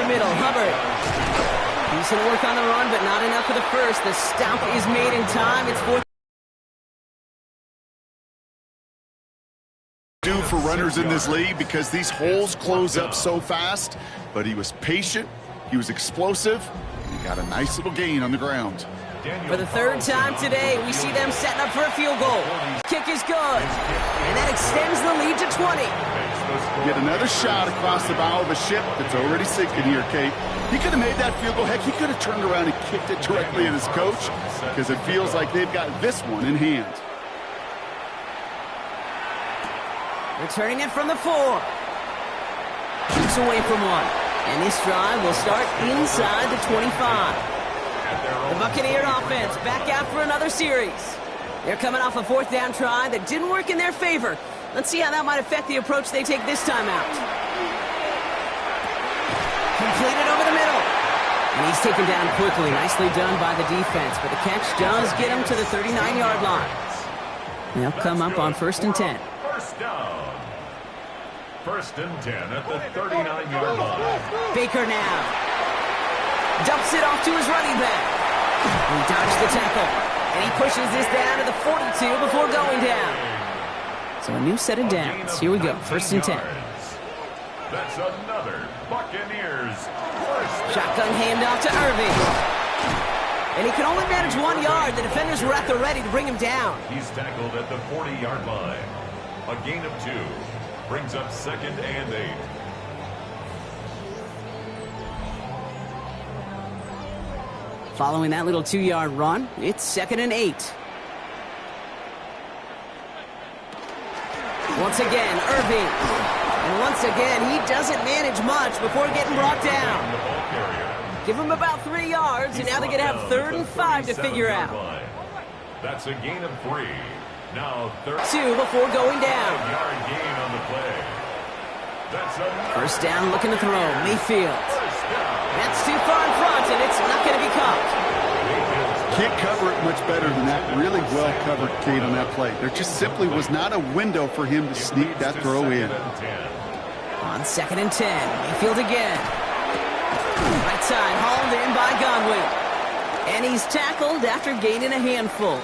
the middle. Hubbard. Decent work on the run, but not enough for the first. The stop is made in time. It's fourth. Do for runners in this league because these holes close up so fast, but he was patient, he was explosive, and he got a nice little gain on the ground. For the third time today, we see them setting up for a field goal. Kick is good, and that extends the lead to 20. Get another shot across the bow of a ship that's already sinking here, Kate. He could have made that field goal. Heck, he could have turned around and kicked it directly at his coach because it feels like they've got this one in hand. Returning it from the 4. Shoots away from one. And this drive will start inside the 25. The Buccaneer offense back out for another series. They're coming off a fourth down try that didn't work in their favor. Let's see how that might affect the approach they take this time out. Completed over the middle. And he's taken down quickly. Nicely done by the defense. But the catch does get him to the 39-yard line. They'll come up on 1st and 10. First down. 1st and 10 at the 39-yard line. Baker now. Dumps it off to his running back. He dodged the tackle. And he pushes this down to the 42 before going down. So a new set of downs. Here we go. 1st and 10. That's another Buccaneers first. Shotgun handoff to Irving. And he can only manage 1 yard. The defenders were at the ready to bring him down. He's tackled at the 40-yard line. A gain of 2. Brings up 2nd and 8. Following that little 2-yard run, it's 2nd and 8. Once again, Irving. And once again, he doesn't manage much before getting brought down. Give him about 3 yards, and now they're going to have 3rd and 5 to figure out. That's a gain of 3. Now 2 before going down. Yard gain on the play. That's a 1st down, looking to throw. Mayfield. That's too far in front, and it's not going to be caught. Can't cover it much better than that. Really well covered, Kate, on that play. There just simply was not a window for him to sneak that throw in. On 2nd and 10, Mayfield again. Right side, hauled in by Godwin. And he's tackled after gaining a handful.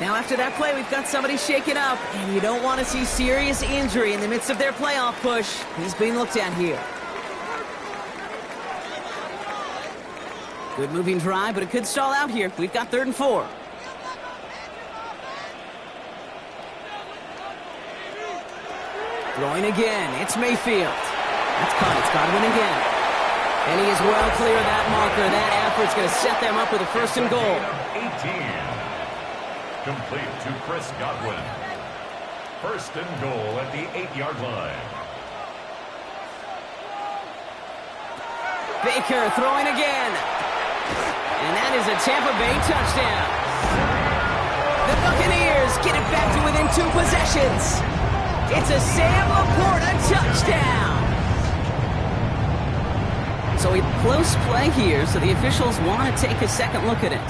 Now after that play, we've got somebody shaken up, and you don't want to see serious injury in the midst of their playoff push. He's being looked at here. Good moving drive, but it could stall out here. We've got 3rd and 4. Throwing again. It's Mayfield. That's caught. It's Godwin again. And he is well clear of that marker. That effort's going to set them up with a 1st and goal. 18. Complete to Chris Godwin. 1st and goal at the 8-yard line. Baker throwing again. And that is a Tampa Bay touchdown. The Buccaneers get it back to within 2 possessions. It's a Sam Laporta touchdown. So a close play here, so the officials want to take a second look at it.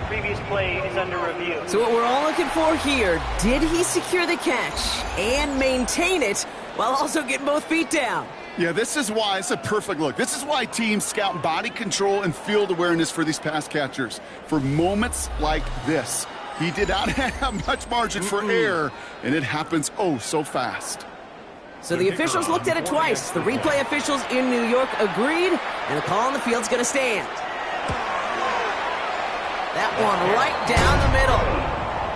Previous play is under review. So what we're all looking for here, did he secure the catch and maintain it while also getting both feet down? Yeah, this is why it's a perfect look. This is why teams scout body control and field awareness for these pass catchers. For moments like this, he did not have much margin for error, and it happens oh so fast. So the officials looked at it twice. The replay officials in New York agreed, and the call on the field's going to stand. That one right down the middle.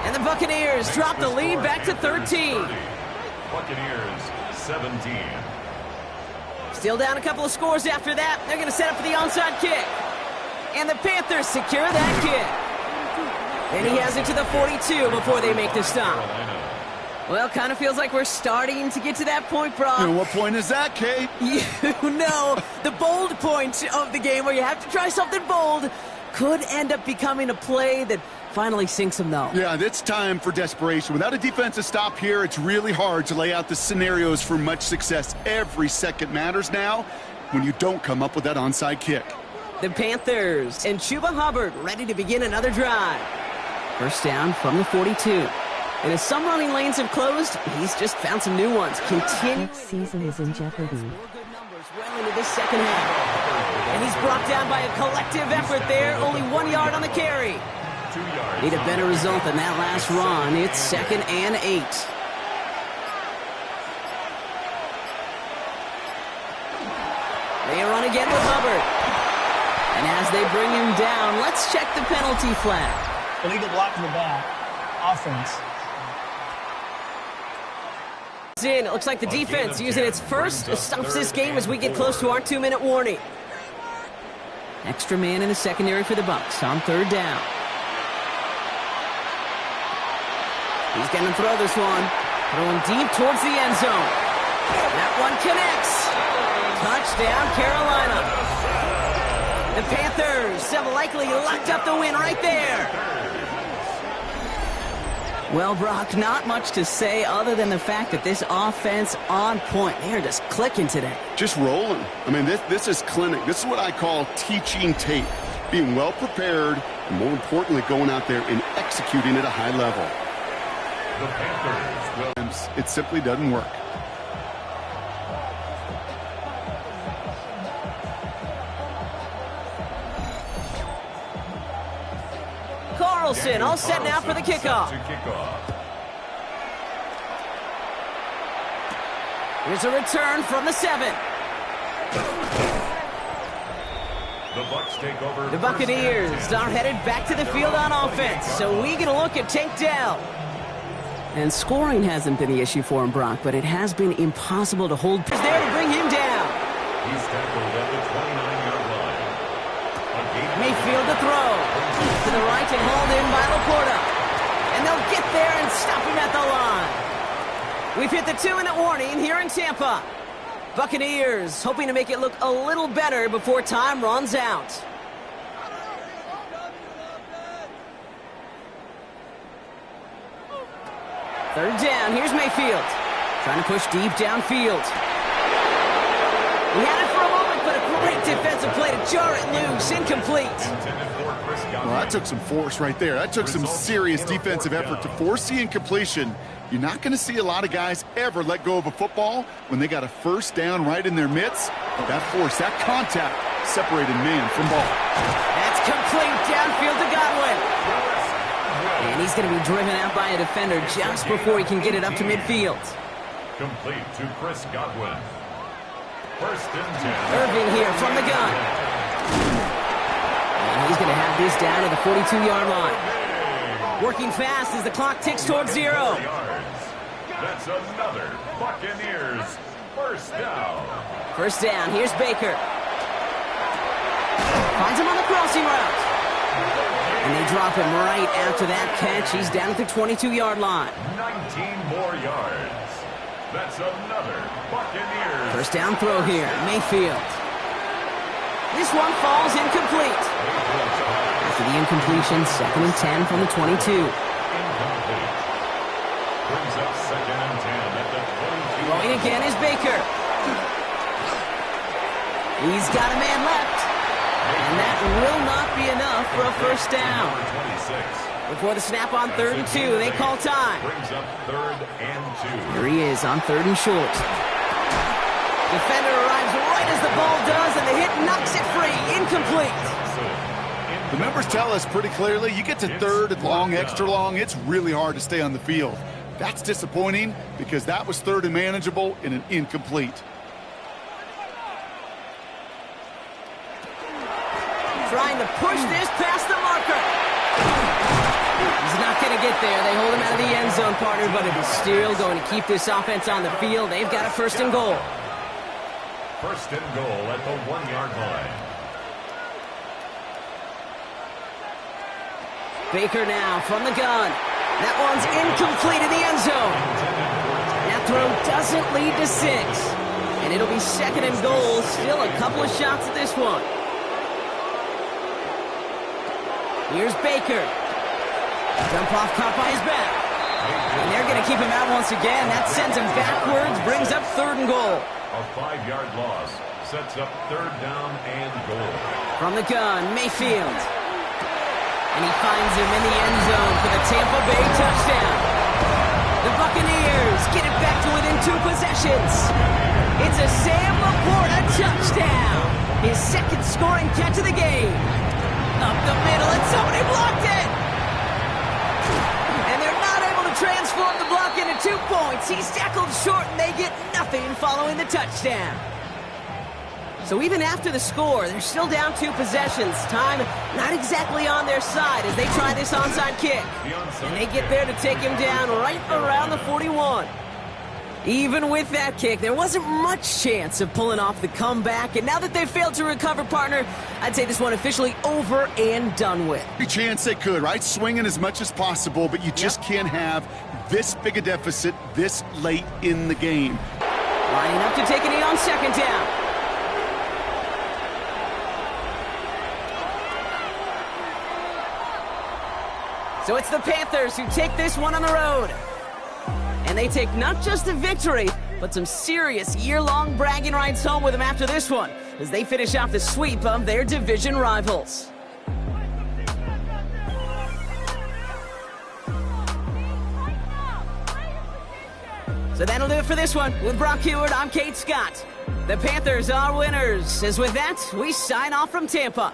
And the Buccaneers drop the lead back to 13. Buccaneers 17. Still down a couple of scores after that. They're going to set up for the onside kick. And the Panthers secure that kick. And he has it to the 42 before they make the stop. Well, kind of feels like we're starting to get to that point, Brock. And what point is that, Kate? You know, the bold point of the game where you have to try something bold could end up becoming a play that finally sinks them, though. Yeah, it's time for desperation. Without a defensive stop here, it's really hard to lay out the scenarios for much success. Every second matters now when you don't come up with that onside kick. The Panthers and Chuba Hubbard ready to begin another drive. 1st down from the 42. And as some running lanes have closed, he's just found some new ones. Next season is in jeopardy. Well into this second half. And he's brought down by a collective effort there. Only 1 yard on the carry. 2 yards. Need a better result than that last run. It's 2nd and 8. They run again with Hubbard. And as they bring him down, let's check the penalty flag. Illegal block in the back. Offense. It looks like the defense using its first stops this game as we get close to our 2-minute warning. Extra man in the secondary for the Bucs on 3rd down. He's going to throw this one. Throwing deep towards the end zone. That one connects. Touchdown, Carolina. The Panthers have likely locked up the win right there. Well, Brock, not much to say other than the fact that this offense on point. They are just clicking today. Just rolling. I mean, this is clinic. This is what I call teaching tape. Being well prepared, and more importantly, going out there and executing at a high level. The Panthers will... It simply doesn't work. Carlson all set now for the kickoff. Here's a return from the 7. The Bucs take over. The Buccaneers are headed back to the field on offense, so we get a look at Tank Dell. And scoring hasn't been the issue for him, Brock, but it has been impossible to hold. He's there to bring him down. He's tackled at the 29-yard line. Mayfield to throw. To the right and hauled in by Laporta. And they'll get there and stop him at the line. We've hit the 2-minute warning here in Tampa. Buccaneers hoping to make it look a little better before time runs out. Third down, here's Mayfield. Trying to push deep downfield. He had it for a moment, but a great defensive play to jar it loose. Incomplete. Well, that took some force right there. That took some serious defensive effort to force the incompletion. You're not going to see a lot of guys ever let go of a football when they got a first down right in their midst. That force, that contact, separated man from ball. That's complete downfield to Godwin. And he's going to be driven out by a defender just before he can get it up to midfield. Complete to Chris Godwin. First and 10. Irving here from the gun. And he's going to have this down to the 42-yard line. Working fast as the clock ticks towards 0. That's another Buccaneers first down. First down, here's Baker. Finds him on the crossing route. And they drop him right after that catch. He's down at the 22-yard line. 19 more yards. That's another Buccaneers. First down throw here, Mayfield. This one falls incomplete. After the incompletion, 2nd and 10 from the 22. Incomplete. Brings up 2nd and 10 at the 22. Throwing again is Baker. He's got a man left. And that will not be enough for a first down. Before the snap on 3rd and 2, they call time. Brings up 3rd and 2. Here he is on 3rd and short. Defender arrives right as the ball does, and the hit knocks it free. Incomplete. The members tell us pretty clearly, you get to 3rd and long, extra long, it's really hard to stay on the field. That's disappointing because that was 3rd and manageable in an incomplete. Trying to push this past the marker. He's not going to get there. They hold him out of the end zone, partner, but it is still going to keep this offense on the field. They've got a first and goal. First and goal at the 1-yard line. Baker now from the gun. That one's incomplete in the end zone. That throw doesn't lead to 6. And it'll be 2nd and goal. Still a couple of shots at this one. Here's Baker. Jump off caught by his back. And they're going to keep him out once again. That sends him backwards, brings up 3rd and goal. A 5-yard loss sets up 3rd down and goal. From the gun, Mayfield. And he finds him in the end zone for the Tampa Bay touchdown. The Buccaneers get it back to within 2 possessions. It's a Sam Laporta touchdown. His second scoring catch of the game. Up the middle, and somebody blocked it! And they're not able to transform the block into 2 points. He's tackled short, and they get nothing following the touchdown. So even after the score, they're still down 2 possessions. Time not exactly on their side as they try this onside kick. And they get there to take him down right around the 41. Even with that kick, there wasn't much chance of pulling off the comeback. And now that they've failed to recover, partner, I'd say this one officially over and done with. Every chance they could, right? Swinging as much as possible, but you just can't have this big a deficit this late in the game. Lining up to take a knee on second down. So it's the Panthers who take this one on the road. And they take not just a victory, but some serious year-long bragging rights home with them after this one, as they finish off the sweep of their division rivals. So that'll do it for this one. With Brock Heward, I'm Kate Scott. The Panthers are winners. As with that, we sign off from Tampa.